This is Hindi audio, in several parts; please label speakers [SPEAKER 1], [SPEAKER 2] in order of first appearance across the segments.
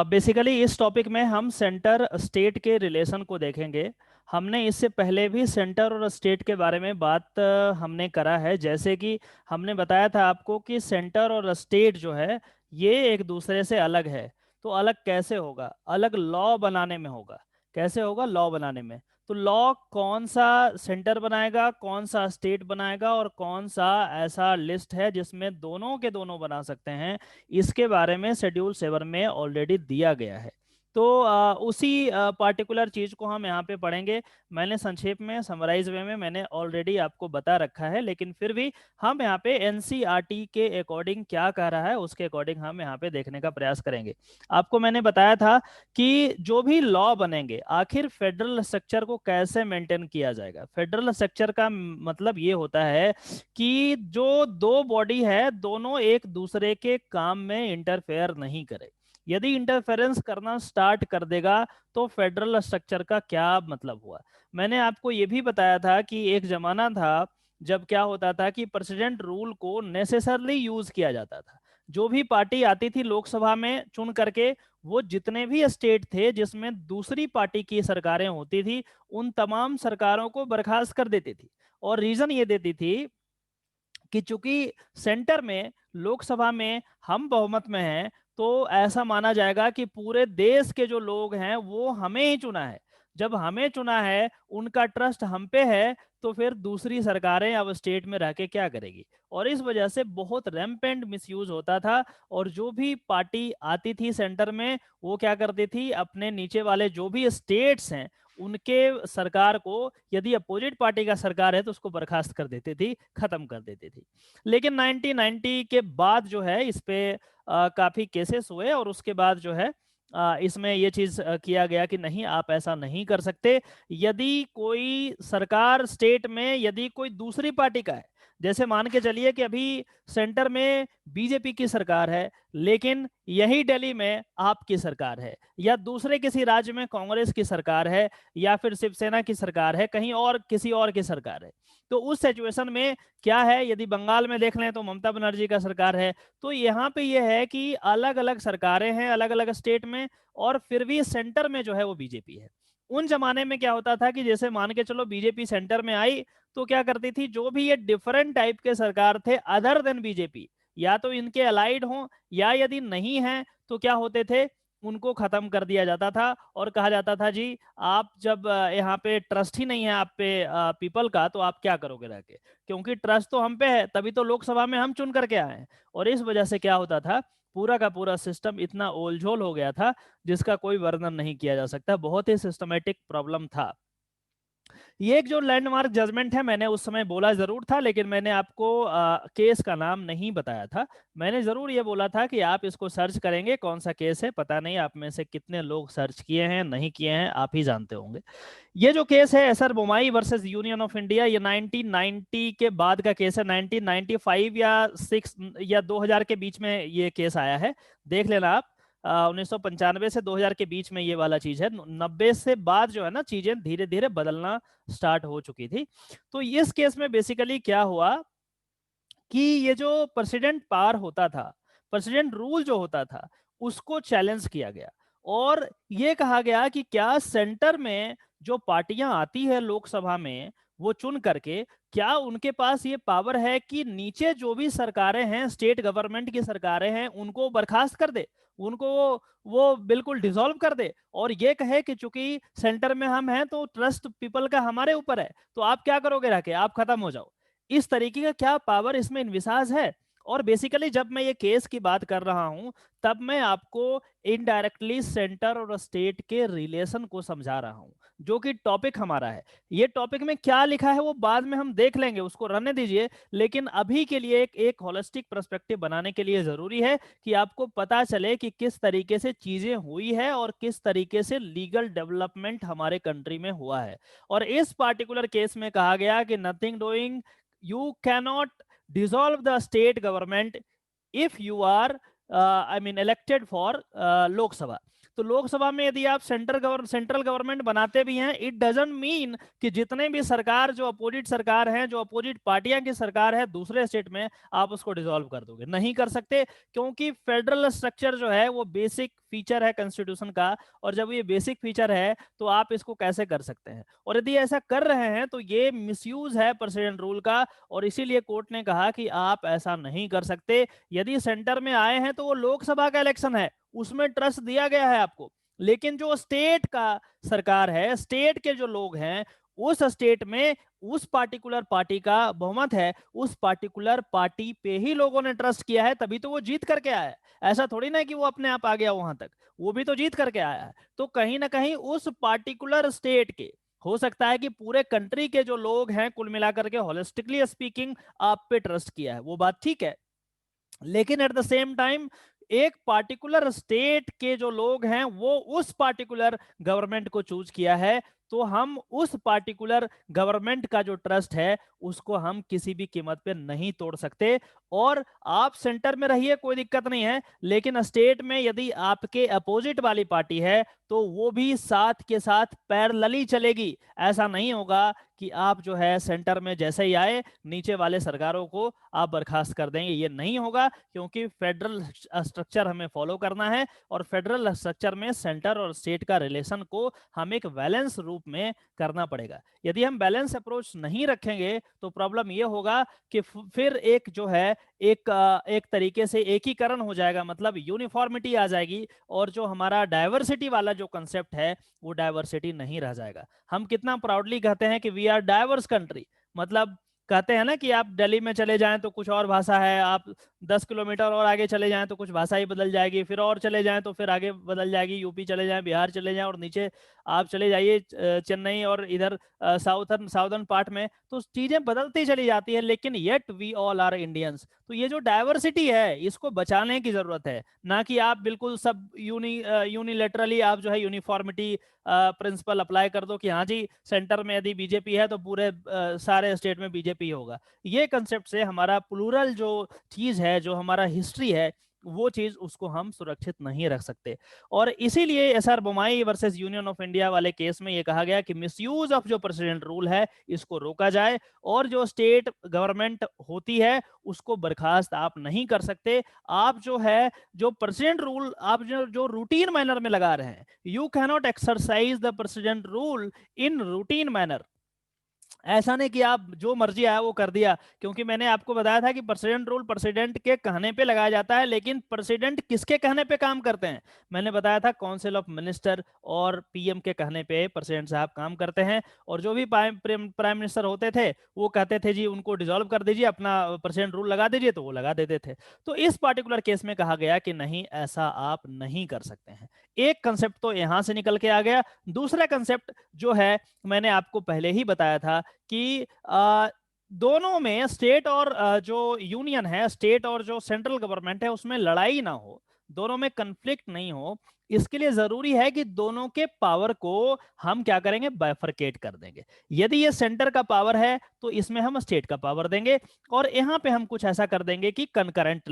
[SPEAKER 1] बेसिकली इस टॉपिक में हम सेंटर स्टेट के रिलेशन को देखेंगे। हमने इससे पहले भी सेंटर और स्टेट के बारे में बात हमने करा है। जैसे कि हमने बताया था आपको कि सेंटर और स्टेट जो है ये एक दूसरे से अलग है। तो अलग कैसे होगा? अलग लॉ बनाने में होगा। कैसे होगा? लॉ बनाने में। तो लॉ कौन सा सेंटर बनाएगा, कौन सा स्टेट बनाएगा, और कौन सा ऐसा लिस्ट है जिसमें दोनों के दोनों बना सकते हैं, इसके बारे में शेड्यूल 7 में ऑलरेडी दिया गया है। तो उसी पार्टिकुलर चीज को हम यहाँ पे पढ़ेंगे। मैंने संक्षेप में समराइज वे में मैंने ऑलरेडी आपको बता रखा है, लेकिन फिर भी हम यहाँ पे एनसीईआरटी के अकॉर्डिंग क्या कह रहा है उसके अकॉर्डिंग हम यहाँ पे देखने का प्रयास करेंगे। आपको मैंने बताया था कि जो भी लॉ बनेंगे आखिर फेडरल स्ट्रक्चर को कैसे मेंटेन किया जाएगा। फेडरल स्ट्रक्चर का मतलब ये होता है कि जो दो बॉडी है दोनों एक दूसरे के काम में इंटरफेयर नहीं करे। यदि इंटरफेरेंस करना स्टार्ट कर देगा तो फेडरल स्ट्रक्चर का क्या मतलब हुआ। मैंने आपको ये भी बताया था कि एक जमाना था जब क्या होता था कि प्रेसिडेंट रूल को नेसेसरली यूज किया जाता था। जो भी पार्टी आती थी लोकसभा में चुन करके, वो जितने भी स्टेट थे जिसमें दूसरी पार्टी की सरकारें होती थी उन तमाम सरकारों को बर्खास्त कर देती थी। और रीजन ये देती थी कि चूंकि सेंटर में लोकसभा में हम बहुमत में हैं, तो ऐसा माना जाएगा कि पूरे देश के जो लोग हैं वो हमें ही चुना है। जब हमें चुना है, उनका ट्रस्ट हम पे है, तो फिर दूसरी सरकारें अब स्टेट में रह के क्या करेगी। और इस वजह से बहुत रैम्पेंट मिसयूज होता था। और जो भी पार्टी आती थी सेंटर में, वो क्या करती थी, अपने नीचे वाले जो भी स्टेट्स हैं उनके सरकार को, यदि अपोजिट पार्टी का सरकार है तो उसको बर्खास्त कर देती थी, खत्म कर देती थी। लेकिन 1990 के बाद जो है इस पे काफी केसेस हुए, और उसके बाद जो है इसमें ये चीज किया गया कि नहीं, आप ऐसा नहीं कर सकते। यदि कोई सरकार स्टेट में यदि कोई दूसरी पार्टी का है, जैसे मान के चलिए कि अभी सेंटर में बीजेपी की सरकार है, लेकिन यही दिल्ली में आपकी सरकार है, या दूसरे किसी राज्य में कांग्रेस की सरकार है, या फिर शिवसेना की सरकार है, कहीं और किसी और की सरकार है। तो उस सिचुएशन में क्या है, यदि बंगाल में देख लें तो ममता बनर्जी का सरकार है। तो यहाँ पे ये है कि अलग अलग सरकारें हैं अलग अलग स्टेट में, और फिर भी सेंटर में जो है वो बीजेपी है। उन जमाने में क्या होता था कि जैसे मान के चलो बीजेपी सेंटर में आई, तो क्या करती थी, जो भी ये डिफरेंट टाइप के सरकार थे अदर देन बीजेपी, या तो इनके अलाइड हों, या यदि नहीं है तो क्या होते थे, उनको खत्म कर दिया जाता था। और कहा जाता था जी, आप जब यहाँ पे ट्रस्ट ही नहीं है आप पे पीपल का, तो आप क्या करोगे रह के, क्योंकि ट्रस्ट तो हम पे है, तभी तो लोकसभा में हम चुन करके आए हैं। और इस वजह से क्या होता था, पूरा का पूरा सिस्टम इतना ओलझोल हो गया था जिसका कोई वर्णन नहीं किया जा सकता। बहुत ही सिस्टमेटिक प्रॉब्लम था। ये एक जो लैंडमार्क जजमेंट है, मैंने उस समय बोला जरूर था, लेकिन मैंने आपको केस का नाम नहीं बताया था। मैंने जरूर ये बोला था कि आप इसको सर्च करेंगे, कौन सा केस है पता नहीं आप में से कितने लोग सर्च किए हैं नहीं किए हैं, आप ही जानते होंगे। ये जो केस है Acer Bommai versus union of India, ये 1990 के बाद का केस है। 1995 या 6 या 2000 के बीच में ये केस आया है, देख लेना आप। 1995 से 2000 के बीच में ये वाला चीज है। 90 से बाद जो है ना, चीजें धीरे धीरे बदलना स्टार्ट हो चुकी थी। तो इस केस में बेसिकली क्या हुआ कि ये जो प्रेसिडेंट पावर होता था, प्रेसिडेंट रूल जो होता था, उसको चैलेंज किया गया। और ये कहा गया कि क्या सेंटर में जो पार्टियां आती है लोकसभा में, वो चुन करके, क्या उनके पास ये पावर है कि नीचे जो भी सरकारें हैं, स्टेट गवर्नमेंट की सरकारें हैं, उनको बर्खास्त कर दे, उनको वो बिल्कुल डिसॉल्व कर दे, और ये कहे कि चूंकि सेंटर में हम हैं तो ट्रस्ट पीपल का हमारे ऊपर है, तो आप क्या करोगे रह के, आप खत्म हो जाओ। इस तरीके का क्या पावर इसमें इन्विसाज है। और बेसिकली जब मैं ये केस की बात कर रहा हूं, तब मैं आपको इनडायरेक्टली सेंटर और स्टेट के रिलेशन को समझा रहा हूं, जो कि टॉपिक हमारा है। ये टॉपिक में क्या लिखा है वो बाद में हम देख लेंगे, उसको रहने दीजिए। लेकिन अभी के लिए एक होलिस्टिक पर्सपेक्टिव बनाने के लिए जरूरी है कि आपको पता चले कि किस तरीके से चीजें हुई है और किस तरीके से लीगल डेवलपमेंट हमारे कंट्री में हुआ है। और इस पार्टिकुलर केस में कहा गया कि nothing doing, you cannot dissolve the state government if you are I mean elected for Lok Sabha। तो लोकसभा में यदि आप सेंट्रल गवर्नमेंट बनाते भी हैं, इट डजंट मीन कि जितने भी सरकार, जो अपोजिट सरकार है, जो अपोजिट पार्टियां की सरकार है दूसरे स्टेट में, आप उसको डिसॉल्व कर दोगे। नहीं कर सकते, क्योंकि फेडरल स्ट्रक्चर जो है वो बेसिक फीचर है कॉन्स्टिट्यूशन का, और जब ये बेसिक फीचर है तो आप इसको कैसे कर सकते हैं। और यदि ऐसा कर रहे हैं तो ये मिसयूज है प्रेसिडेंट रूल का, और इसीलिए कोर्ट ने कहा कि आप ऐसा नहीं कर सकते। यदि सेंटर में आए हैं तो वो लोकसभा का इलेक्शन है, उसमें ट्रस्ट दिया गया है आपको, लेकिन जो स्टेट का सरकार है, स्टेट के जो लोग हैं, उस स्टेट में उस पार्टिकुलर पार्टी का बहुमत है, उस पार्टिकुलर पार्टी पे ही लोगों ने ट्रस्ट किया है, तभी तो वो जीत करके आया है। ऐसा थोड़ी ना कि वो अपने आप आ गया वहां तक, वो भी तो जीत करके आया है। तो कहीं ना कहीं उस पार्टिकुलर स्टेट के, हो सकता है कि पूरे कंट्री के जो लोग हैं कुल मिलाकर के होलिस्टिकली स्पीकिंग आप पे ट्रस्ट किया है, वो बात ठीक है, लेकिन एट द सेम टाइम एक पार्टिकुलर स्टेट के जो लोग हैं वो उस पार्टिकुलर गवर्नमेंट को चूज किया है, तो हम उस पार्टिकुलर गवर्नमेंट का जो ट्रस्ट है उसको हम किसी भी कीमत पे नहीं तोड़ सकते। और आप सेंटर में रहिए, कोई दिक्कत नहीं है, लेकिन स्टेट में यदि आपके अपोजिट वाली पार्टी है तो वो भी साथ के साथ पैरेलली चलेगी। ऐसा नहीं होगा कि आप जो है सेंटर में जैसे ही आए नीचे वाले सरकारों को आप बर्खास्त कर देंगे, ये नहीं होगा, क्योंकि फेडरल स्ट्रक्चर हमें फॉलो करना है, और फेडरल स्ट्रक्चर में सेंटर और स्टेट का रिलेशन को हम एक बैलेंस रूप में करना पड़ेगा। यदि हम बैलेंस अप्रोच नहीं रखेंगे तो प्रॉब्लम ये होगा कि फिर एक जो है एक तरीके से एकीकरण हो जाएगा, मतलब यूनिफॉर्मिटी आ जाएगी, और जो हमारा डाइवर्सिटी वाला जो कंसेप्ट है वो डाइवर्सिटी नहीं रह जाएगा। हम कितना प्राउडली कहते हैं कि वी आर डाइवर्स कंट्री, मतलब कहते हैं ना कि आप दिल्ली में चले जाएं तो कुछ और भाषा है, आप 10 किलोमीटर और आगे चले जाएं तो कुछ भाषा ही बदल जाएगी, फिर और चले जाएं तो फिर आगे बदल जाएगी, यूपी चले जाएं, बिहार चले जाएं, और नीचे आप चले जाइए चेन्नई और इधर साउदर्न पार्ट में, तो चीजें बदलती चली जाती है, लेकिन yet we all are Indians. तो ये जो डाइवर्सिटी है इसको बचाने की जरूरत है, ना कि आप बिल्कुल सब यूनिलेटरली आप जो है यूनिफॉर्मिटी प्रिंसिपल अप्लाई कर दो कि हाँ जी सेंटर में यदि बीजेपी है तो पूरे सारे स्टेट में बीजेपी होगा। ये कंसेप्ट से हमारा प्लूरल जो चीज है, जो हमारा हिस्ट्री है, वो चीज उसको हम सुरक्षित नहीं रख सकते। और इसीलिए SR Bommai versus union of India वाले केस में ये कहा गया कि मिसयूज ऑफ जो प्रेसिडेंट रूल है इसको रोका जाए, और जो स्टेट गवर्नमेंट होती है उसको बर्खास्त आप नहीं कर सकते। आप जो है जो प्रेसिडेंट रूल आप जो रूटीन मैनर में लगा रहे हैं, you cannot exercise the president rule in routine manner. ऐसा नहीं कि आप जो मर्जी आया वो कर दिया, क्योंकि मैंने आपको बताया था कि प्रेसिडेंट रूल प्रेसिडेंट के कहने पे लगाया जाता है, लेकिन प्रेसिडेंट किसके कहने पे काम करते हैं? मैंने बताया था काउंसिल ऑफ मिनिस्टर और पीएम के कहने पे प्रेसिडेंट साहब काम करते हैं, और जो भी प्राइम मिनिस्टर होते थे वो कहते थे जी उनको डिसॉल्व कर दीजिए, अपना प्रेसिडेंट रूल लगा दीजिए, तो वो लगा देते थे। तो इस पार्टिकुलर केस में कहा गया कि नहीं, ऐसा आप नहीं कर सकते हैं। एक कंसेप्ट तो यहां से निकल के आ गया। दूसरा कंसेप्ट जो है मैंने आपको पहले ही बताया था कि दोनों में स्टेट और जो यूनियन है, स्टेट और जो सेंट्रल गवर्नमेंट है, उसमें लड़ाई ना हो, दोनों में कन्फ्लिक्ट नहीं हो, इसके लिए जरूरी है कि दोनों के पावर को हम क्या करेंगे, बाइफरकेट कर देंगे। यदि ये सेंटर का पावर है तो इसमें हम स्टेट का पावर देंगे, और यहां पे हम कुछ ऐसा कर देंगे कि कनकरेंट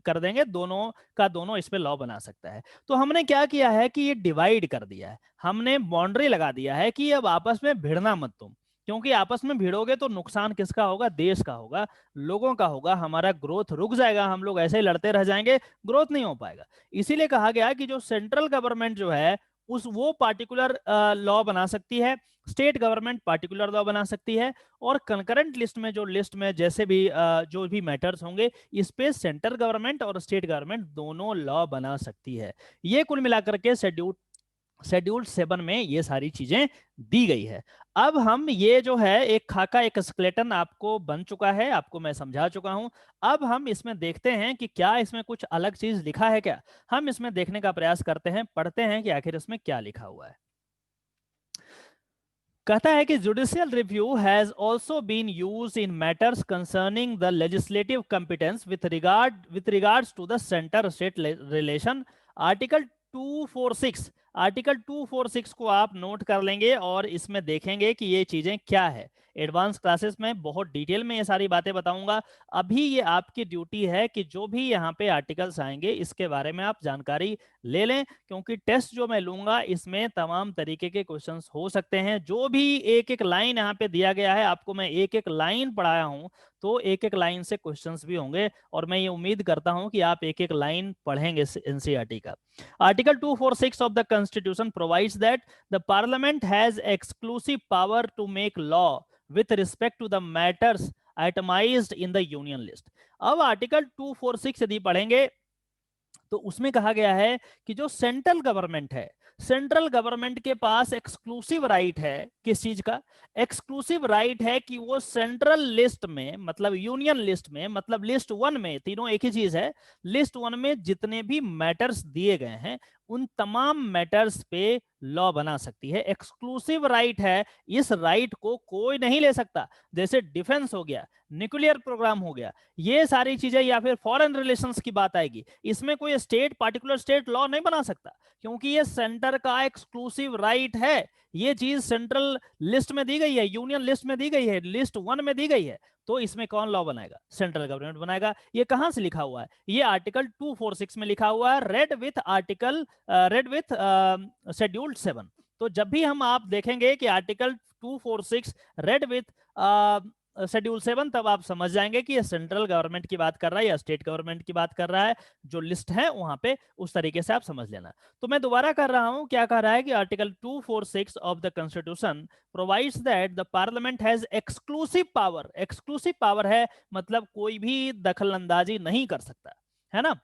[SPEAKER 1] कर देंगे, दोनों का दोनों इस पे लॉ बना सकता है। तो हमने क्या किया है कि ये डिवाइड कर दिया है, हमने बाउंड्री लगा दिया है कि अब आपस में भिड़ना मत तुम, क्योंकि आपस में भिड़ोगे तो नुकसान किसका होगा, देश का होगा, लोगों का होगा, हमारा ग्रोथ रुक जाएगा, हम लोग ऐसे ही लड़ते रह जाएंगे, ग्रोथ नहीं हो पाएगा। इसीलिए कहा गया कि जो सेंट्रल गवर्नमेंट जो है उस वो पार्टिकुलर लॉ बना सकती है, स्टेट गवर्नमेंट पार्टिकुलर लॉ बना सकती है, और कंकरेंट लिस्ट में जो लिस्ट में जैसे भी जो भी मैटर्स होंगे इस पे सेंट्रल गवर्नमेंट और स्टेट गवर्नमेंट दोनों लॉ बना सकती है। ये कुल मिलाकर के शेड्यूल 7 में ये सारी चीजें दी गई है। अब हम ये जो है एक खाका, एक स्केलेटन आपको बन चुका है, आपको मैं समझा चुका हूं। अब हम इसमें देखते हैं कि क्या इसमें कुछ अलग चीज लिखा है क्या, हम इसमें देखने का प्रयास करते हैं, पढ़ते हैं कि आखिर इसमें क्या लिखा हुआ है। कहता है कि judicial review has also been used in matters concerning the legislative competence with regards to the centre state relation. Article 246, article 246 को आप नोट कर लेंगे और इसमें देखेंगे कि ये चीजें क्या है। एडवांस क्लासेस में बहुत डिटेल में ये सारी बातें बताऊंगा। अभी ये आपकी ड्यूटी है कि जो भी यहाँ पे आर्टिकल्स आएंगे इसके बारे में आप जानकारी ले लें, क्योंकि टेस्ट जो मैं लूंगा इसमें तमाम तरीके के क्वेश्चंस हो सकते हैं। जो भी एक एक लाइन यहाँ पे दिया गया है, आपको मैं एक एक लाइन पढ़ाया हूँ, तो एक एक लाइन से क्वेश्चंस भी होंगे, और मैं ये उम्मीद करता हूं कि आप एक एक लाइन पढ़ेंगे एनसीईआरटी का। Article 246 of the constitution provides that the parliament has exclusive power to make law with respect to the matters itemised in the union list. अब आर्टिकल 246 यदि पढ़ेंगे तो उसमें कहा गया है कि जो सेंट्रल गवर्नमेंट है, सेंट्रल गवर्नमेंट के पास एक्सक्लूसिव राइट है, किस चीज का एक्सक्लूसिव राइट है, कि वो सेंट्रल लिस्ट में, मतलब यूनियन लिस्ट में, मतलब लिस्ट 1 में, तीनों एक ही चीज है, लिस्ट 1 में जितने भी मैटर्स दिए गए हैं उन तमाम मैटर्स पे लॉ बना सकती है। एक्सक्लूसिव राइट है, इस राइट को कोई नहीं ले सकता। जैसे डिफेंस हो गया, न्यूक्लियर प्रोग्राम हो गया, ये सारी चीजें, या फिर फॉरेन रिलेशंस की बात आएगी, इसमें कोई स्टेट, पार्टिकुलर स्टेट लॉ नहीं बना सकता, क्योंकि ये सेंटर का एक्सक्लूसिव राइट है। ये चीज सेंट्रल लिस्ट में दी गई है, यूनियन लिस्ट में दी गई है, लिस्ट 1 में दी गई है, तो इसमें कौन लॉ बनाएगा? सेंट्रल गवर्नमेंट बनाएगा। ये कहां से लिखा हुआ है? ये आर्टिकल 246 में लिखा हुआ है, रेड विथ शेड्यूल्ड 7। तो जब भी हम आप देखेंगे कि आर्टिकल 246 रेड विथ शेड्यूल 7, तब आप समझ जाएंगे कि ये सेंट्रल गवर्नमेंट की बात कर रहा है या स्टेट गवर्नमेंट की बात कर रहा है। जो लिस्ट है वहां पे उस तरीके से आप समझ लेना। तो मैं दोबारा कर रहा हूं, क्या कह रहा है कि article 246 of the constitution provides that the parliament has exclusive power. Exclusive power है मतलब कोई भी दखल अंदाजी नहीं कर सकता, है ना।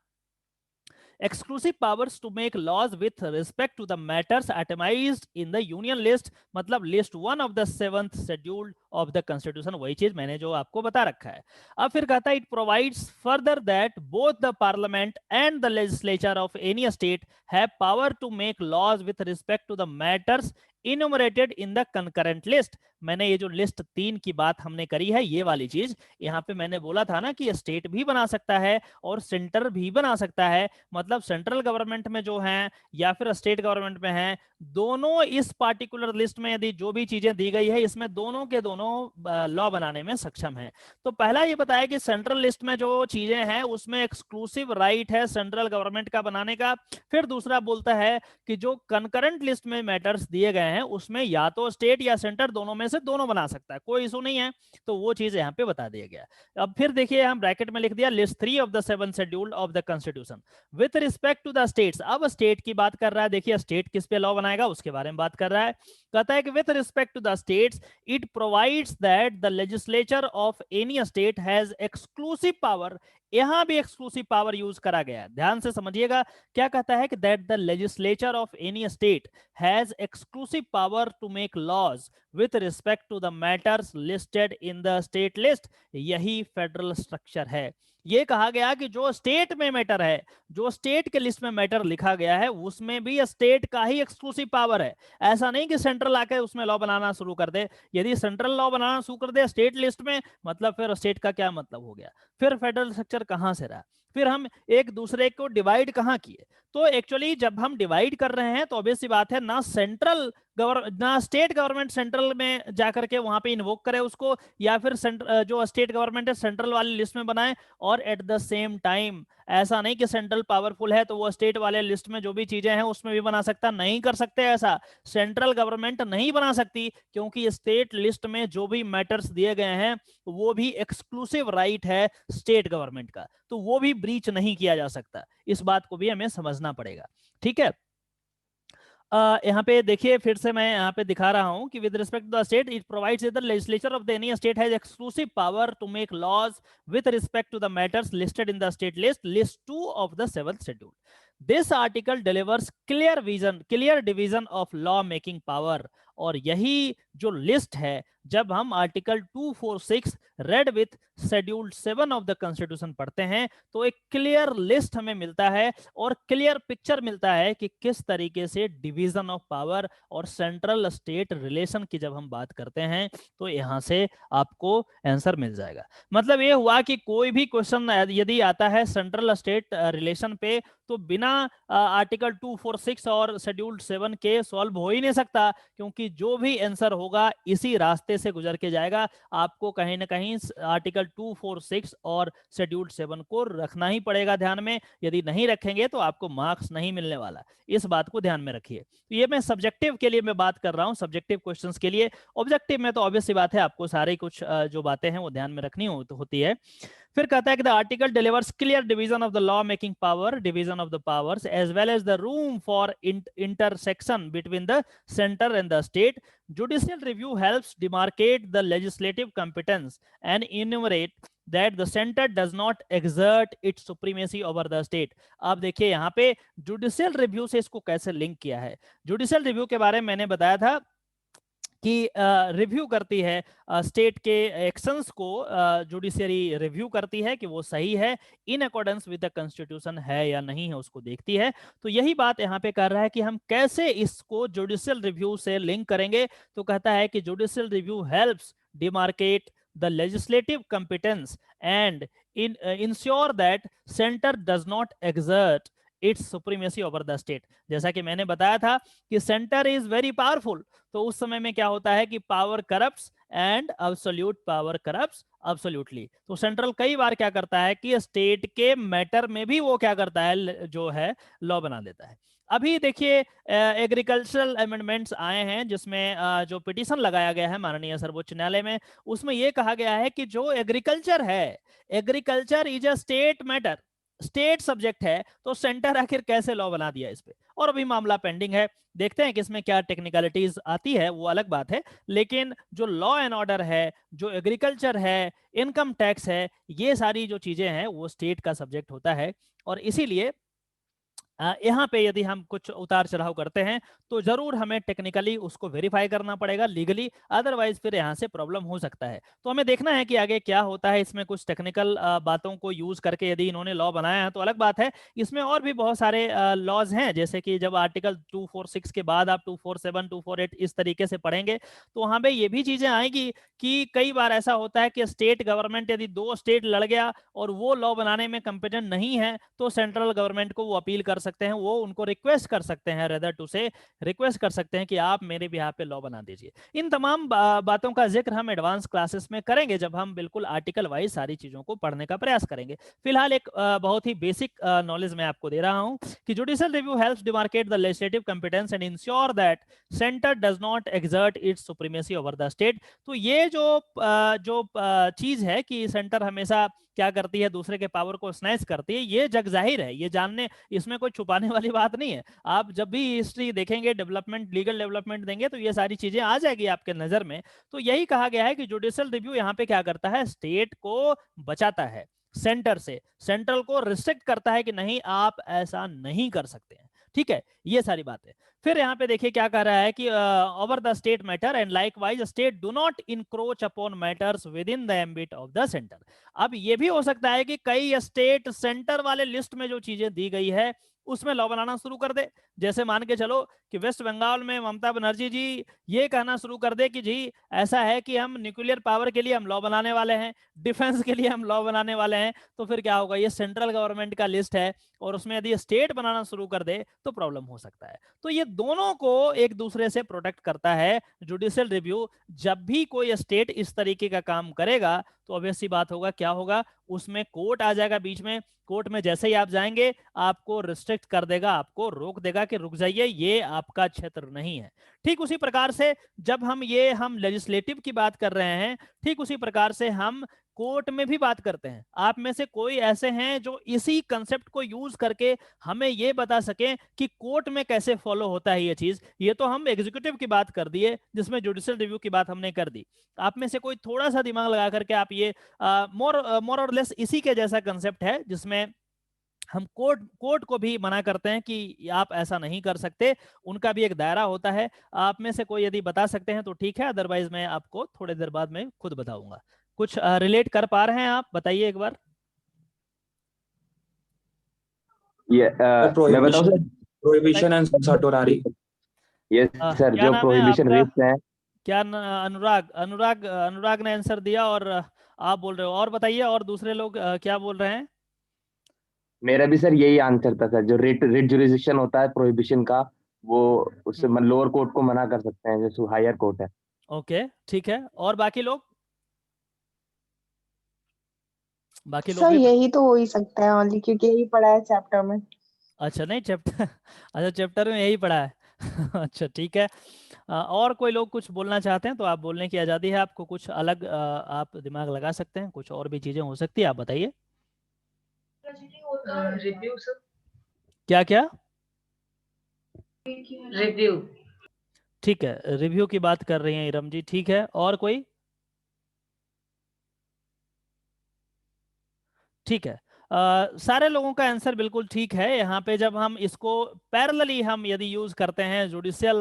[SPEAKER 1] exclusive powers to make laws with respect to the matters itemized in the union list, मतलब list 1 of the 7th schedule of the constitution, वही चीज मैंने जो आपको बता रखा है। अब फिर कहता है, it provides further that both the parliament and the legislature of any state have power to make laws with respect to the matters enumerated in the concurrent list. मैंने ये जो लिस्ट 3 की बात हमने करी है, ये वाली चीज यहाँ पे मैंने बोला था ना कि स्टेट भी बना सकता है और सेंटर भी बना सकता है। मतलब सेंट्रल गवर्नमेंट में जो है या फिर स्टेट गवर्नमेंट में है, दोनों इस पार्टिकुलर लिस्ट में यदि जो भी चीजें दी गई है, इसमें दोनों के दोनों लॉ बनाने में सक्षम है। तो पहला ये बताया कि सेंट्रल लिस्ट में जो चीजें हैं उसमें एक्सक्लूसिव राइट है सेंट्रल गवर्नमेंट का बनाने का। फिर दूसरा बोलता है कि जो कंकरेंट लिस्ट में मैटर्स दिए गए हैं उसमें या तो स्टेट या सेंटर दोनों में से दोनों बना सकता है, कोई इशू नहीं है। तो वो चीज यहाँ पे बता दिया गया। अब फिर देखिए, हम ब्रैकेट में लिख दिया list 3 of the 7th schedule of the constitution with respect to the states. अब स्टेट की बात कर रहा है, देखिए स्टेट किस पे लॉ बनाएगा उसके बारे में बात कर रहा है। कहता है कि with respect to the states it provides that the legislature of any state has exclusive power. यहां भी एक्सक्लूसिव पावर यूज करा गया है, ध्यान से समझिएगा। क्या कहता है कि that the legislature of any state has exclusive power to make laws with respect to the matters listed in the state list. यही फेडरल स्ट्रक्चर है। ये कहा गया कि जो स्टेट में मैटर है, जो स्टेट के लिस्ट में मैटर लिखा गया है, उसमें भी स्टेट का ही एक्सक्लूसिव पावर है। ऐसा नहीं कि सेंट्रल आके उसमें लॉ बनाना शुरू कर दे। यदि सेंट्रल लॉ बनाना शुरू कर दे स्टेट लिस्ट में, मतलब फिर स्टेट का क्या मतलब हो गया? फिर फेडरल स्ट्रक्चर कहां से रहा? फिर हम एक दूसरे को डिवाइड कहां किए? तो एक्चुअली जब हम डिवाइड कर रहे हैं तो ऑब्वियस सी बात है, ना स्टेट गवर्नमेंट सेंट्रल में जाकर के वहां पे इन्वोक करे उसको, या फिर जो स्टेट गवर्नमेंट है सेंट्रल वाली लिस्ट में बनाए। और एट द सेम टाइम ऐसा नहीं कि सेंट्रल पावरफुल है तो वो स्टेट वाले लिस्ट में जो भी चीजें हैं उसमें भी बना सकता, नहीं कर सकते ऐसा। सेंट्रल गवर्नमेंट नहीं बना सकती, क्योंकि स्टेट लिस्ट में जो भी मैटर्स दिए गए हैं वो भी एक्सक्लूसिव राइट है स्टेट गवर्नमेंट का, तो वो भी ब्रीच नहीं किया जा सकता। इस बात को भी हमें समझना पड़ेगा, ठीक है। यहाँ पे देखिए, फिर से मैं यहाँ पे दिखा रहा हूँ कि with respect to the state it provides the legislature of the any state has exclusive power to make laws with respect to the matters listed in the state list 2 of the 7th schedule. This article delivers clear division of law making power. और यही जो लिस्ट है, जब हम article 246 read with schedule 7 of the constitution पढ़ते हैं तो एक क्लियर लिस्ट हमें मिलता है और क्लियर पिक्चर मिलता है कि किस तरीके से डिवीजन ऑफ पावर और सेंट्रल स्टेट रिलेशन की जब हम बात करते हैं तो यहां से आपको आंसर मिल जाएगा। मतलब ये हुआ कि कोई भी क्वेश्चन यदि आता है सेंट्रल स्टेट रिलेशन पे, तो बिना आर्टिकल 246 और शेड्यूल 7 के सॉल्व हो ही नहीं सकता, क्योंकि जो भी आंसर होगा इसी रास्ते रास्ते से गुजर के जाएगा, आपको कहीं ना कहीं आर्टिकल 246 और शेड्यूल 7 को रखना ही पड़ेगा ध्यान में। यदि नहीं रखेंगे तो आपको मार्क्स नहीं मिलने वाला, इस बात को ध्यान में रखिए। तो ये मैं सब्जेक्टिव के लिए मैं बात कर रहा हूँ, सब्जेक्टिव क्वेश्चंस के लिए। ऑब्जेक्टिव में तो ऑब्वियस सी बात है, आपको सारी कुछ जो बातें हैं वो ध्यान में रखनी होती है। फिर कहता है कि the article delivers clear division of the law making power, division of the powers as well as the room for intersection between the centre and the state. Judicial review helps demarcate the legislative competence and enumerate that the center does not exert its supremacy over the state. अब देखिए यहाँ पे जुडिशियल रिव्यू से इसको कैसे लिंक किया है। जुडिशियल रिव्यू के बारे में मैंने बताया था कि रिव्यू करती है स्टेट के एक्शंस को, जुडिशियरी रिव्यू करती है कि वो सही है, in accordance with the constitution है या नहीं है, उसको देखती है। तो यही बात यहाँ पे कर रहा है कि हम कैसे इसको जुडिशियल रिव्यू से लिंक करेंगे। तो कहता है कि judicial review helps demarcate the legislative competence and ensure that center does not exert its supremacy over the state. जैसा कि मैंने बताया था कि सेंटर इज वेरी पावरफुल, तो उस समय में क्या होता है कि power corrupts and absolute power corrupts absolutely. तो सेंट्रल कई बार क्या करता है कि स्टेट के मैटर में भी वो क्या करता है, जो है लॉ बना देता है। अभी देखिए एग्रीकल्चरल अमेंडमेंट्स आए हैं जिसमें जो पिटीशन लगाया गया है माननीय सर्वोच्च न्यायालय में, उसमें यह कहा गया है कि जो एग्रीकल्चर है, agriculture is a state matter, state subject है, तो सेंटर आखिर कैसे लॉ बना दिया इस पे। और अभी मामला पेंडिंग है, देखते हैं कि इसमें क्या टेक्निकलिटीज आती है, वो अलग बात है। लेकिन जो लॉ एंड ऑर्डर है, जो एग्रीकल्चर है, इनकम टैक्स है, ये सारी जो चीजें हैं वो स्टेट का सब्जेक्ट होता है। और इसीलिए यहाँ पे यदि हम कुछ उतार चढ़ाव करते हैं तो जरूर हमें टेक्निकली उसको वेरीफाई करना पड़ेगा लीगली, अदरवाइज फिर यहाँ से प्रॉब्लम हो सकता है। तो हमें देखना है कि आगे क्या होता है। इसमें कुछ टेक्निकल बातों को यूज करके यदि इन्होंने लॉ बनाया है तो अलग बात है। इसमें और भी बहुत सारे लॉज हैं, जैसे कि जब आर्टिकल 246 के बाद आप 247 248 इस तरीके से पढ़ेंगे तो वहां पे ये भी चीजें आएंगी कि कई बार ऐसा होता है कि स्टेट गवर्नमेंट, यदि दो स्टेट लड़ गया और वो लॉ बनाने में कंपिटेंट नहीं है तो सेंट्रल गवर्नमेंट को वो अपील कर सकते हैं, वो उनको रिक्वेस्ट कर सकते हैं, रेदर टू से रिक्वेस्ट कर सकते हैं कि आप मेरे बिहाफ पे लॉ बना दीजिए। इन तमाम बातों का जिक्र हम एडवांस क्लासेस में करेंगे जब हम बिल्कुल आर्टिकल वाइज सारी चीजों को पढ़ने का प्रयास करेंगे। फिलहाल एक बहुत ही बेसिक नॉलेज मैं आपको दे रहा हूं कि judicial review helps demarcate the legislative competence and ensure that centre does not exert it's supremacy over the state. तो ये जो चीज है कि सेंटर हमेशा क्या करती है, दूसरे के पावर को स्नैच करती है, ये जग जाहिर है, ये जानने, इसमें कोई छुपाने वाली बात नहीं है। आप जब भी हिस्ट्री देखेंगे, डेवलपमेंट, लीगल डेवलपमेंट देंगे तो ये सारी चीजें आ जाएगी आपके नजर में। तो यही कहा गया है कि जुडिशियल रिव्यू यहाँ पे क्या करता है, स्टेट को बचाता है सेंटर से, सेंट्रल को रिस्ट्रिक्ट करता है कि नहीं आप ऐसा नहीं कर सकते हैं। ठीक है, ये सारी बातें। फिर यहाँ पे देखिए क्या कह रहा है कि over the state matter and likewise state do not encroach upon matters with in the ambit of the centre. अब ये भी हो सकता है कि कई स्टेट सेंटर वाले लिस्ट में जो चीजें दी गई है उसमें लॉ बनाना शुरू कर दे। जैसे मान के चलो कि वेस्ट बंगाल में ममता बनर्जी जी ये कहना शुरू कर दे कि जी ऐसा है कि हम न्यूक्लियर पावर के लिए हम लॉ बनाने वाले हैं, डिफेंस के लिए हम लॉ बनाने वाले हैं, तो फिर क्या होगा, ये सेंट्रल गवर्नमेंट का लिस्ट है और उसमें यदि स्टेट बनाना शुरू कर दे तो प्रॉब्लम हो सकता है। तो ये दोनों को एक दूसरे से प्रोटेक्ट करता है जुडिशियल रिव्यू। जब भी कोई स्टेट इस तरीके का काम करेगा तो ऑब्वियस सी बात होगा, क्या होगा, उसमें कोर्ट आ जाएगा बीच में। कोर्ट में जैसे ही आप जाएंगे आपको रिस्ट्रिक्ट कर देगा, आपको रोक देगा कि रुक जाइए, ये आपका क्षेत्र नहीं है। ठीक उसी प्रकार से जब हम लेजिस्लेटिव की बात कर रहे हैं, ठीक उसी प्रकार से हम कोर्ट में भी बात करते हैं। आप में से कोई ऐसे हैं जो इसी कंसेप्ट को यूज करके हमें ये बता सकें कि कोर्ट में कैसे फॉलो होता है ये चीज। ये तो हम एग्जीक्यूटिव की बात कर दिए जिसमें जुडिशियल रिव्यू की बात हमने कर दी। आप में से कोई थोड़ा सा दिमाग लगा करके आप ये मोर और लेस इसी के जैसा कंसेप्ट है जिसमें हम कोर्ट को भी मना करते हैं कि आप ऐसा नहीं कर सकते, उनका भी एक दायरा होता है। आप में से कोई यदि बता सकते हैं तो ठीक है, अदरवाइज मैं आपको थोड़ी देर बाद में खुद बताऊंगा। कुछ रिलेट कर पा रहे हैं आप, बताइए एक बार।
[SPEAKER 2] ये मैं बताऊं sir,
[SPEAKER 3] prohibition and certiorari.
[SPEAKER 2] Yes sir,
[SPEAKER 1] क्या
[SPEAKER 2] जो
[SPEAKER 1] नाम है
[SPEAKER 2] प्रोहिबिशन
[SPEAKER 1] आपका?
[SPEAKER 2] रेट्स हैं।
[SPEAKER 1] क्या अनुराग अनुराग अनुराग ने आंसर दिया और आप बोल रहे हो, और बताइए और दूसरे लोग क्या बोल रहे हैं?
[SPEAKER 2] मेरा भी सर यही आंसर था सर, जो रिट रिट जुरिस्डिक्शन होता है प्रोहिबिशन का, वो उससे लोअर कोर्ट को मना कर सकते हैं, जैसे हायर कोर्ट है।
[SPEAKER 1] ओके ठीक है, और बाकी लोग
[SPEAKER 4] सर
[SPEAKER 1] भी?
[SPEAKER 4] यही तो हो ही सकता है ओनली, क्योंकि यही पढ़ा है चैप्टर में।
[SPEAKER 1] अच्छा नहीं चैप्टर अच्छा चैप्टर में यही पढ़ा है अच्छा ठीक है। और कोई लोग कुछ बोलना चाहते हैं तो आप बोलने की आज़ादी है आपको, कुछ अलग आप दिमाग लगा सकते हैं, कुछ और भी चीज़ें हो सकती है, आप बताइए।
[SPEAKER 5] Review sir.
[SPEAKER 1] क्या क्या?
[SPEAKER 5] रिव्यू।
[SPEAKER 1] ठीक है, रिव्यू की बात कर रही हैं इरम जी, ठीक है, और कोई? ठीक है, सारे लोगों का आंसर बिल्कुल ठीक है। यहाँ पे जब हम इसको पैरेलली हम यदि यूज करते हैं जुडिशियल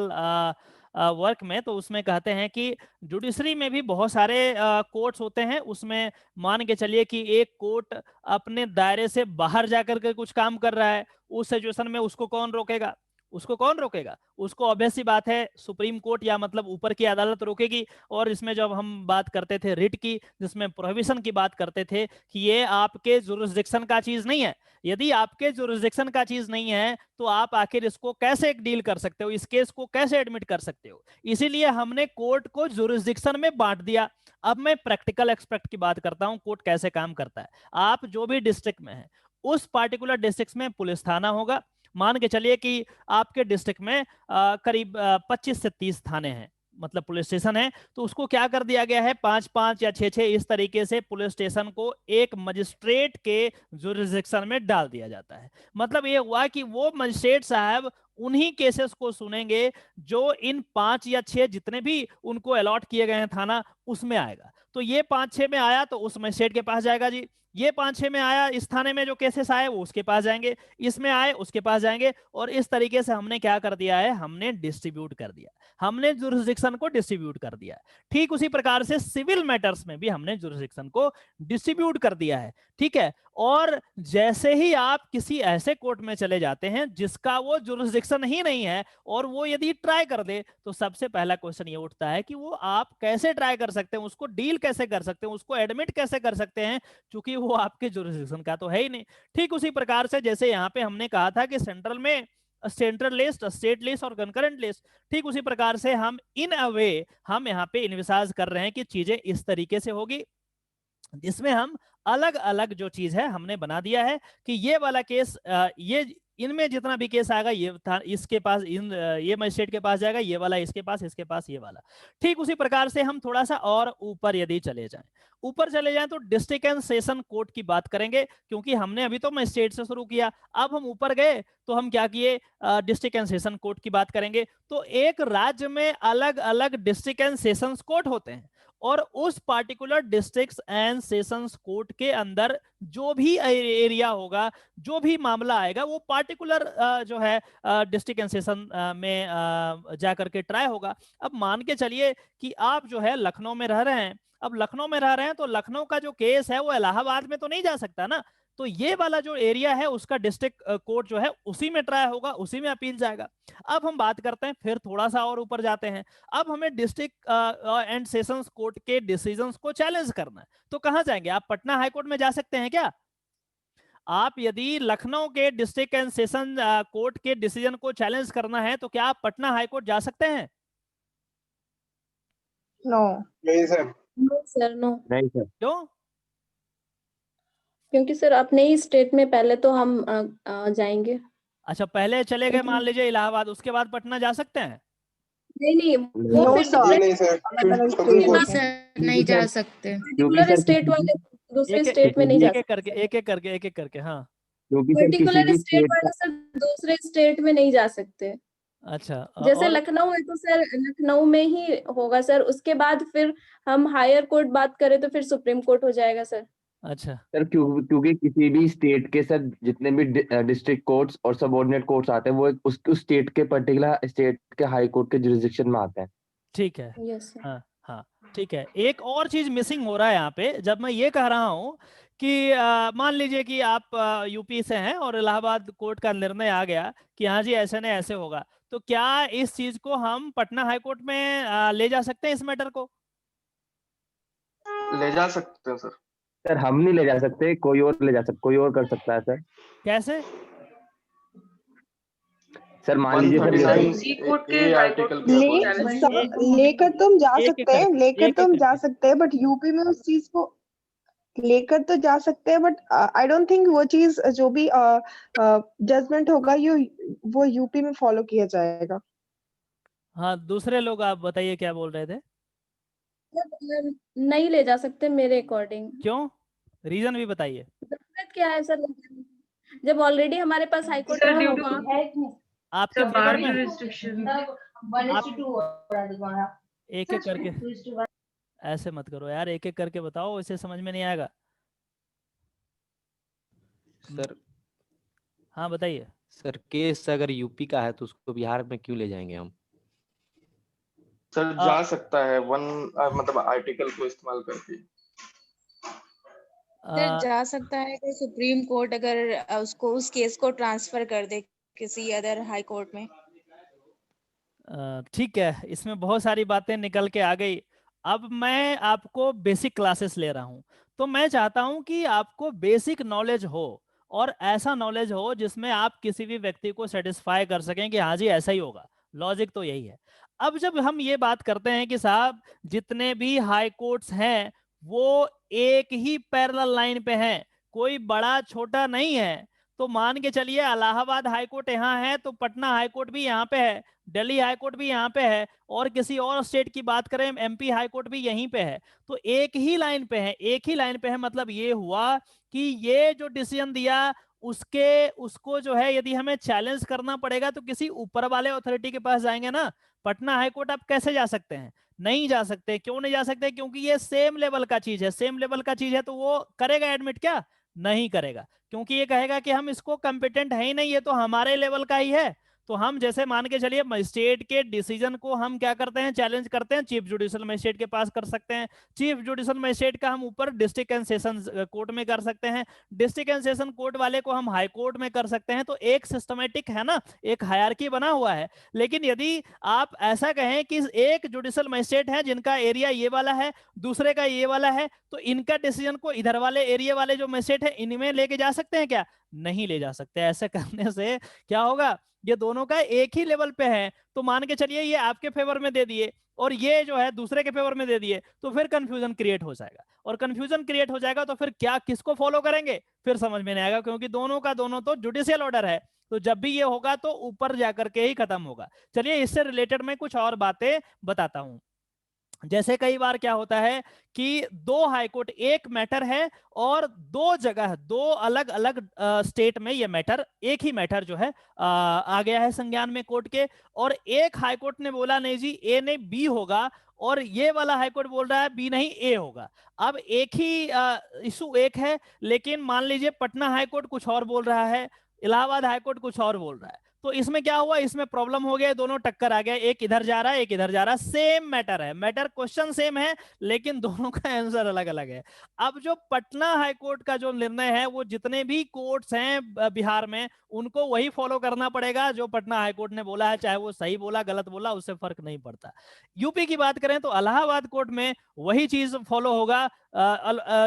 [SPEAKER 1] वर्क में, तो उसमें कहते हैं कि जुडिशरी में भी बहुत सारे कोर्ट्स होते हैं, उसमें मान के चलिए कि एक कोर्ट अपने दायरे से बाहर जाकर के कुछ काम कर रहा है, उस सिचुएशन में उसको कौन रोकेगा? उसको ऑब्वियस सी बात है सुप्रीम कोर्ट या मतलब ऊपर की अदालत रोकेगी। और इसमें जब हम बात करते थे रिट की, जिसमें प्रोहिबिशन की बात करते थे कि ये आपके जुरिस्डिक्शन का चीज नहीं है, यदि आपके जुरिस्डिक्शन का चीज नहीं है तो आप आखिर इसको कैसे डील कर सकते हो, इस केस को कैसे एडमिट कर सकते हो? इसीलिए हमने कोर्ट को जुरिस्डिक्शन में बांट दिया। अब मैं प्रैक्टिकल एक्सपेक्ट की बात करता हूं, कोर्ट कैसे काम करता है। आप जो भी डिस्ट्रिक्ट में है, उस पार्टिकुलर डिस्ट्रिक्ट में पुलिस थाना होगा। मान के चलिए कि आपके डिस्ट्रिक्ट में करीब 25 से 30 थाने हैं, मतलब पुलिस स्टेशन है, तो उसको क्या कर दिया गया है, 5-5 या 6-6 इस तरीके से पुलिस स्टेशन को एक मजिस्ट्रेट के जुरिस्डिक्शन में डाल दिया जाता है। मतलब ये हुआ कि वो मजिस्ट्रेट साहब उन्हीं केसेस को सुनेंगे जो इन 5 या 6 जितने भी उनको अलॉट किए गए हैं थाना, उसमें आएगा। तो ये 5-6 में आया तो उस मजिस्ट्रेट के पास जाएगा जी, ये 5-6 में आया, इस थाने में जो केसेस आए वो उसके पास जाएंगे, इसमें आए उसके पास जाएंगे, और इस तरीके से हमने क्या कर दिया है, हमने डिस्ट्रीब्यूट कर दिया, हमने जुरिस्डिक्शन को डिस्ट्रीब्यूट कर दिया। ठीक उसी प्रकार से सिविल मैटर्स में भी हमने जुरिस्डिक्शन को डिस्ट्रीब्यूट कर दिया है, ठीक है। और जैसे ही आप किसी ऐसे कोर्ट में चले जाते हैं जिसका वो जुरिस्डिक्शन ही नहीं है, और वो यदि ट्राई कर दे, तो सबसे पहला क्वेश्चन ये उठता है कि वो आप कैसे ट्राई कर सकते हैं, उसको डील कैसे कर सकते हैं, उसको एडमिट कैसे कर सकते हैं, क्योंकि वो आपके जुरिस्डिक्शन का तो है ही नहीं। ठीक उसी प्रकार से जैसे यहाँ पे हमने कहा था कि सेंट्रल में सेंट्रल लिस्ट, स्टेट लिस्ट और कंकरेंट लिस्ट, ठीक उसी प्रकार से हम इन अ वे हम यहाँ पे इन्विसाज कर रहे हैं कि चीजें इस तरीके से होगी, जिसमें हम अलग अलग जो चीज है हमने बना दिया है कि ये वाला केस ये इनमें जितना भी केस आएगा ये था इसके पास, ये मजिस्ट्रेट के पास जाएगा, ये वाला इसके पास ये वाला। ठीक उसी प्रकार से हम थोड़ा सा और ऊपर यदि चले जाएं तो डिस्ट्रिक्ट एंड सेशन कोर्ट की बात करेंगे, क्योंकि हमने अभी तो मजिस्ट्रेट से शुरू किया, अब हम ऊपर गए तो हम क्या किए, डिस्ट्रिक्ट एंड सेशन कोर्ट की बात करेंगे। तो एक राज्य में अलग अलग डिस्ट्रिक्ट एंड सेशंस कोर्ट होते हैं, और उस particular district and sessions court के अंदर जो भी एरिया होगा, जो भी मामला आएगा, वो पार्टिकुलर जो है डिस्ट्रिक्ट एंड सेशन में जाकर के ट्राई होगा। अब मान के चलिए कि आप जो है लखनऊ में रह रहे हैं, अब लखनऊ में रह रहे हैं तो लखनऊ का जो केस है वो इलाहाबाद में तो नहीं जा सकता ना, तो ये वाला जो एरिया है उसका डिस्ट्रिक्ट कोर्ट जो है उसी में ट्राई होगा, उसी में अपील जाएगा। अब हम बात करते हैं, फिर थोड़ा सा और ऊपर जाते हैं, अब हमें डिस्ट्रिक्ट एंड सेशंस कोर्ट के डिसीजंस को चैलेंज करना है, तो कहां जाएंगे? आप पटना हाईकोर्ट में जा सकते हैं क्या? आप यदि लखनऊ के डिस्ट्रिक्ट एंड सेशन कोर्ट के डिसीजन को चैलेंज करना है तो क्या आप पटना हाईकोर्ट जा सकते हैं?
[SPEAKER 4] नो।
[SPEAKER 6] नहीं सर।
[SPEAKER 5] No sir, no.
[SPEAKER 2] नहीं सर।
[SPEAKER 1] क्यों?
[SPEAKER 5] क्योंकि सर अपने ही स्टेट में पहले तो हम जाएंगे।
[SPEAKER 1] अच्छा, पहले चले गए मान लीजिए इलाहाबाद, उसके बाद पटना जा सकते हैं?
[SPEAKER 5] नहीं, वो
[SPEAKER 4] नो
[SPEAKER 5] फिर
[SPEAKER 4] सर,
[SPEAKER 6] जी नहीं सर,
[SPEAKER 4] अलग अलग
[SPEAKER 6] सुप्रीम
[SPEAKER 4] स्टेट
[SPEAKER 6] कोर्ट।
[SPEAKER 4] में।
[SPEAKER 7] सर नहीं जा सकते,
[SPEAKER 2] क्योंकि
[SPEAKER 5] पर्टिकुलर
[SPEAKER 2] सर
[SPEAKER 5] स्टेट वाले दूसरे स्टेट में नहीं जा सकते।
[SPEAKER 1] एक एक करके हाँ।
[SPEAKER 2] क्योंकि सर किसी
[SPEAKER 5] पर्टिकुलर
[SPEAKER 2] भी
[SPEAKER 5] स्टेट
[SPEAKER 2] स्टेट
[SPEAKER 5] वाले सर दूसरे स्टेट में नहीं जा सकते।
[SPEAKER 1] अच्छा
[SPEAKER 5] जैसे
[SPEAKER 1] और
[SPEAKER 5] लखनऊ है तो सर लखनऊ में ही होगा सर, उसके बाद फिर हम हायर कोर्ट बात करें तो फिर सुप्रीम कोर्ट हो जाएगा सर।
[SPEAKER 1] अच्छा
[SPEAKER 2] सर क्योंकि किसी भी स्टेट के सर जितने भी डिस्ट्रिक्ट कोर्ट्स और सबऑर्डिनेट कोर्ट्स आते हैं वो उस स्टेट के पर्टिकुलर स्टेट के हाई कोर्ट के जुरिस्डिक्शन में आते हैं।
[SPEAKER 1] ठीक है,
[SPEAKER 5] यस सर।
[SPEAKER 1] हाँ हाँ ठीक है। एक और चीज मिसिंग हो रहा है यहाँ पे, जब मैं ये कह रहा हूँ कि मान लीजिए कि आप यूपी से हैं और इलाहाबाद कोर्ट का निर्णय आ गया कि हाँ जी ऐसे नहीं ऐसे होगा, तो क्या इस चीज को हम पटना हाई कोर्ट में ले जा सकते हैं, इस मैटर को?
[SPEAKER 6] ले जा सकते हैं सर।
[SPEAKER 2] सर हम नहीं ले जा सकते, कोई और ले जा सकता, कोई और कर सकता है सर।
[SPEAKER 1] कैसे?
[SPEAKER 2] सर मान लीजिए सर जैसे
[SPEAKER 6] 139 आर्टिकल पे
[SPEAKER 4] ले
[SPEAKER 6] अपोजिशन
[SPEAKER 4] सब लेकर तुम जा
[SPEAKER 1] एक
[SPEAKER 4] सकते हैं, लेकर
[SPEAKER 1] एक
[SPEAKER 4] तुम जा
[SPEAKER 1] करके
[SPEAKER 4] सकते हैं, बट यूपी में उस चीज को लेकर तो जा सकते हैं, बट आई डोंट थिंक वो चीज जो भी जजमेंट होगा वो यूपी में फॉलो किया जाएगा।
[SPEAKER 1] हाँ, दूसरे लोग आप बताइए क्या बोल रहे थे?
[SPEAKER 5] नहीं ले जा सकते मेरे अकॉर्डिंग।
[SPEAKER 1] क्यों? रीजन भी बताइए।
[SPEAKER 5] जरूरत क्या है सर, जब ऑलरेडी हमारे पास हाई कोर्ट का
[SPEAKER 6] ड्यू टू
[SPEAKER 1] आपके फेवर में
[SPEAKER 6] रिस्ट्रिक्शन।
[SPEAKER 1] एक एक करके, ऐसे मत करो यार, एक एक करके बताओ, इसे समझ में नहीं आएगा।
[SPEAKER 7] सर
[SPEAKER 1] हाँ बताइए।
[SPEAKER 7] सर केस अगर यूपी का है तो उसको बिहार में क्यों ले जाएंगे हम?
[SPEAKER 6] सर जा सकता है मतलब आर्टिकल को इस्तेमाल करके।
[SPEAKER 8] सर जा सकता है कि सुप्रीम कोर्ट अगर उसको उस केस को ट्रांसफर कर दे किसी अदर हाई कोर्ट में।
[SPEAKER 1] ठीक है, इसमें बहुत सारी बातें निकल के आ गई। अब मैं आपको बेसिक क्लासेस ले रहा हूं, तो मैं चाहता हूं कि आपको बेसिक नॉलेज हो, और ऐसा नॉलेज हो जिसमें आप किसी भी व्यक्ति को सेटिस्फाई कर सकें कि हाँ जी ऐसा ही होगा। लॉजिक तो यही है। अब जब हम ये बात करते हैं कि साहब जितने भी हाई कोर्ट्स हैं वो एक ही पैरेलल लाइन पे हैं, कोई बड़ा छोटा नहीं है, तो मान के चलिए इलाहाबाद हाई कोर्ट यहाँ है तो पटना हाई कोर्ट भी यहाँ पे है, दिल्ली हाई कोर्ट भी यहाँ पे है, और किसी और स्टेट की बात करें एमपी हाई कोर्ट भी यहीं पे है, तो एक ही लाइन पे है, एक ही लाइन पे है। मतलब ये हुआ कि ये जो डिसीजन दिया उसको जो है यदि हमें चैलेंज करना पड़ेगा तो किसी ऊपर वाले अथॉरिटी के पास जाएंगे ना। पटना हाई कोर्ट आप कैसे जा सकते हैं? नहीं जा सकते। क्यों नहीं जा सकते? क्योंकि ये सेम लेवल का चीज है, सेम लेवल का चीज है, तो वो करेगा एडमिट? क्या नहीं करेगा, क्योंकि ये कहेगा कि हम इसको कंपिटेंट है ही नहीं, ये तो हमारे लेवल का ही है। तो हम जैसे मान के चलिए मजिस्ट्रेट के डिसीजन को हम क्या करते हैं, चैलेंज करते हैं, चीफ जुडिशियल मजिस्ट्रेट के पास कर सकते हैं। चीफ जुडिशियल मजिस्ट्रेट का हम ऊपर डिस्ट्रिक्ट एंड सेशन कोर्ट में कर सकते हैं, डिस्ट्रिक्ट एंड सेशन कोर्ट वाले को हम हाई कोर्ट में कर सकते हैं। तो एक सिस्टमेटिक है ना, एक हायरार्की बना हुआ है। लेकिन यदि आप ऐसा कहें कि एक जुडिशियल मजिस्ट्रेट है जिनका एरिया ये वाला है, दूसरे का ये वाला है, तो इनका डिसीजन को इधर वाले एरिया वाले जो मजिस्ट्रेट है इनमें लेके जा सकते हैं क्या? नहीं ले जा सकते। ऐसे करने से क्या होगा, ये दोनों का एक ही लेवल पे है, तो मान के चलिए ये आपके फेवर में दे दिए और ये जो है दूसरे के फेवर में दे दिए, तो फिर कंफ्यूजन क्रिएट हो जाएगा, और कंफ्यूजन क्रिएट हो जाएगा तो फिर क्या किसको फॉलो करेंगे फिर समझ में नहीं आएगा, क्योंकि दोनों का दोनों तो जुडिशियल ऑर्डर है। तो जब भी ये होगा तो ऊपर जाकर के ही खत्म होगा। चलिए इससे रिलेटेड मैं कुछ और बातें बताता हूं। जैसे कई बार क्या होता है कि दो हाईकोर्ट, एक मैटर है और दो जगह, दो अलग अलग स्टेट में ये मैटर, एक ही मैटर जो है आ गया है संज्ञान में कोर्ट के, और एक हाईकोर्ट ने बोला नहीं जी ए नहीं बी होगा, और ये वाला हाईकोर्ट बोल रहा है बी नहीं ए होगा। अब एक ही इशू एक है, लेकिन मान लीजिए पटना हाईकोर्ट कुछ और बोल रहा है, इलाहाबाद हाईकोर्ट कुछ और बोल रहा है, तो इसमें क्या हुआ, इसमें प्रॉब्लम हो गया, दोनों टक्कर आ गया, एक इधर जा रहा है एक इधर जा रहा है, सेम मैटर है, मैटर क्वेश्चन सेम है, लेकिन दोनों का आंसर अलग अलग है। अब जो पटना हाईकोर्ट का जो निर्णय है, वो जितने भी कोर्ट्स हैं बिहार में उनको वही फॉलो करना पड़ेगा जो पटना हाईकोर्ट ने बोला है, चाहे वो सही बोला गलत बोला उससे फर्क नहीं पड़ता। यूपी की बात करें तो इलाहाबाद कोर्ट में वही चीज फॉलो होगा,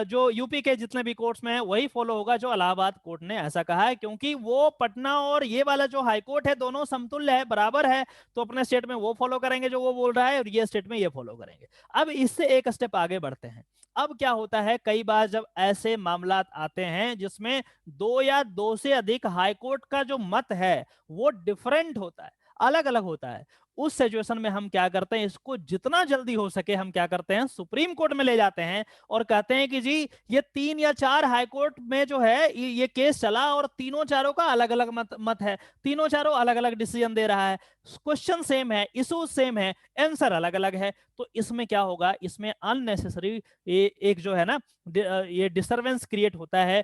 [SPEAKER 1] जो यूपी के जितने भी कोर्ट्स में है वही फॉलो होगा जो इलाहाबाद कोर्ट ने ऐसा कहा है, क्योंकि वो पटना और ये वाला जो हाईकोर्ट है दोनों समतुल्य है, बराबर है, तो अपने स्टेट में वो फॉलो करेंगे जो वो बोल रहा है, और ये स्टेट में ये फॉलो करेंगे। अब इससे एक स्टेप आगे बढ़ते हैं। अब क्या होता है, कई बार जब ऐसे मामला आते हैं जिसमें दो या दो से अधिक हाईकोर्ट का जो मत है वो डिफरेंट होता है, अलग अलग होता है, उस सिचुएशन में हम क्या करते हैं, इसको जितना जल्दी हो सके हम क्या करते हैं, सुप्रीम कोर्ट में ले जाते हैं और कहते हैं कि जी ये 3 या 4 हाईकोर्ट में जो है ये केस चला और तीनों चारों का अलग अलग मत है, तीनों चारों अलग अलग डिसीजन दे रहा है, क्वेश्चन सेम है, इशू सेम है, आंसर अलग अलग है। तो इसमें क्या होगा, इसमें अननेसेसरी एक जो है ना ये डिस्टर्बेंस क्रिएट होता है,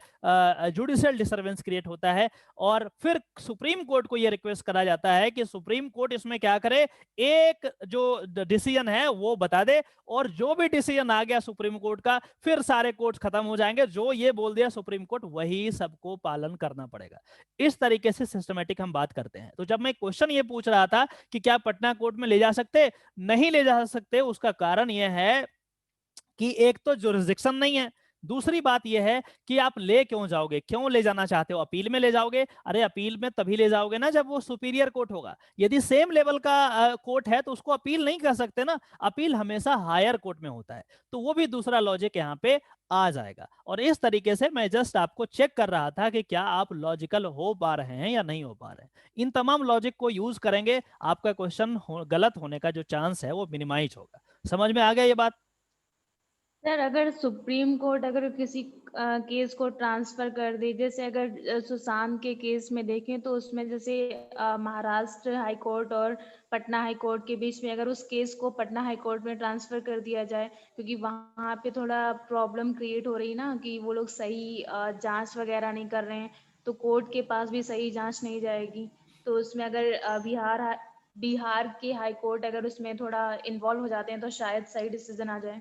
[SPEAKER 1] जुडिशियल डिस्टर्बेंस क्रिएट होता है, और फिर सुप्रीम कोर्ट को यह रिक्वेस्ट करा जाता है कि सुप्रीम कोर्ट इसमें क्या करे, एक जो डिसीजन है वो बता दे, और जो भी डिसीजन आ गया सुप्रीम कोर्ट का फिर सारे कोर्ट खत्म हो जाएंगे, जो ये बोल दिया सुप्रीम कोर्ट वही सबको पालन करना पड़ेगा। इस तरीके से सिस्टमेटिक हम बात करते हैं। तो जब मैं क्वेश्चन ये पूछ रहा था कि क्या पटना कोर्ट में ले जा सकते, नहीं ले जा सकते, उसका कारण यह है कि एक तो जुरिसडिक्शन नहीं है, दूसरी बात यह है कि आप ले क्यों जाओगे, क्यों ले जाना चाहते हो, अपील में ले जाओगे, अरे अपील में तभी ले जाओगे ना जब वो सुपीरियर कोर्ट होगा। यदि सेम लेवल का कोर्ट है तो उसको अपील नहीं कर सकते ना, अपील हमेशा हायर कोर्ट में होता है। तो वो भी दूसरा लॉजिक यहाँ पे आ जाएगा। और इस तरीके से मैं जस्ट आपको चेक कर रहा था कि क्या आप लॉजिकल हो पा रहे हैं या नहीं हो पा रहे हैं। इन तमाम लॉजिक को यूज करेंगे, आपका क्वेश्चन गलत होने का जो चांस है वो मिनिमाइज होगा। समझ में आ गया ये बात?
[SPEAKER 8] सर अगर सुप्रीम कोर्ट अगर किसी केस को ट्रांसफर कर दे, जैसे अगर सुशांत के केस में देखें तो उसमें जैसे महाराष्ट्र हाई कोर्ट और पटना हाई कोर्ट के बीच में अगर उस केस को पटना हाई कोर्ट में ट्रांसफर कर दिया जाए, क्योंकि वहाँ पे थोड़ा प्रॉब्लम क्रिएट हो रही ना कि वो लोग सही जांच वगैरह नहीं कर रहे हैं, तो कोर्ट के पास भी सही जांच नहीं जाएगी। तो उसमें अगर बिहार के हाई कोर्ट अगर उसमें थोड़ा इन्वॉल्व हो जाते हैं तो शायद सही डिसीजन आ जाए।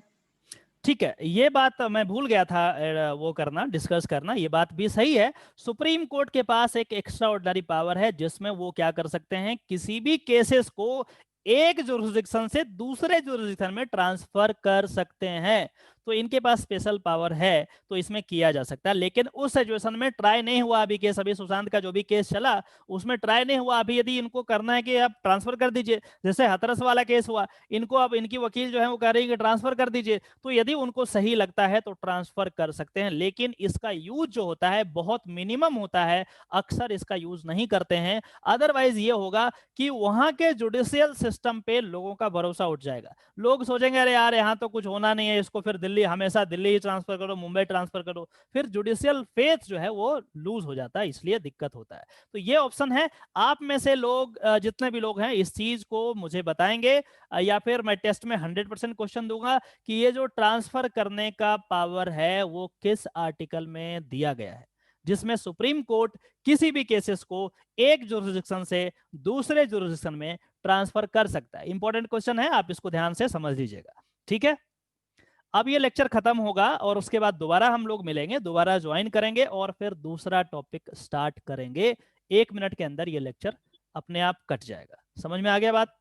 [SPEAKER 1] ठीक है, ये बात मैं भूल गया था वो करना, डिस्कस करना, ये बात भी सही है। सुप्रीम कोर्ट के पास एक एक्स्ट्रा ऑर्डिनरी पावर है जिसमें वो क्या कर सकते हैं, किसी भी केसेस को एक जुरिस्डिक्शन से दूसरे जुरिस्डिक्शन में ट्रांसफर कर सकते हैं। तो इनके पास स्पेशल पावर है, तो इसमें किया जा सकता है। लेकिन उस सिचुएशन में ट्राई नहीं हुआ अभी केस, अभी सुशांत का जो भी केस चला उसमें ट्राई नहीं हुआ अभी। यदि इनको करना है कि आप ट्रांसफर कर दीजिए, जैसे हाथरस वाला केस हुआ, इनको अब इनकी वकील जो है वो कह रही है कि ट्रांसफर कर दीजिए, तो यदि उनको सही लगता है तो ट्रांसफर कर सकते हैं। लेकिन इसका यूज जो होता है बहुत मिनिमम होता है, अक्सर इसका यूज नहीं करते हैं। अदरवाइज ये होगा कि वहां के जुडिशियल सिस्टम पे लोगों का भरोसा उठ जाएगा। लोग सोचेंगे अरे यार यहाँ तो कुछ होना नहीं है, इसको फिर दिल्ली, हमेशा दिल्ली ही ट्रांसफर करो, मुंबई ट्रांसफर करो, फिर जुडिशियल फेथ जो है वो लूज हो जाता है, इसलिए दिक्कत होता है। तो ये ऑप्शन है। आप में से लोग जितने भी लोग हैं इस चीज को मुझे बताएंगे, या फिर मैं टेस्ट में 100% क्वेश्चन दूंगा कि ये जो ट्रांसफर करने का पावर है वो किस आर्टिकल में दिया गया है, जिसमें सुप्रीम कोर्ट किसी भी केसेस को एक जुरिस्डिक्शन से दूसरे जुरिस्डिक्शन में ट्रांसफर कर सकता है। इंपॉर्टेंट क्वेश्चन है, आप इसको ध्यान से समझ लीजिएगा। ठीक है, अब ये लेक्चर खत्म होगा और उसके बाद दोबारा हम लोग मिलेंगे, दोबारा ज्वाइन करेंगे और फिर दूसरा टॉपिक स्टार्ट करेंगे। 1 मिनट के अंदर ये लेक्चर अपने आप कट जाएगा। समझ में आ गया बात?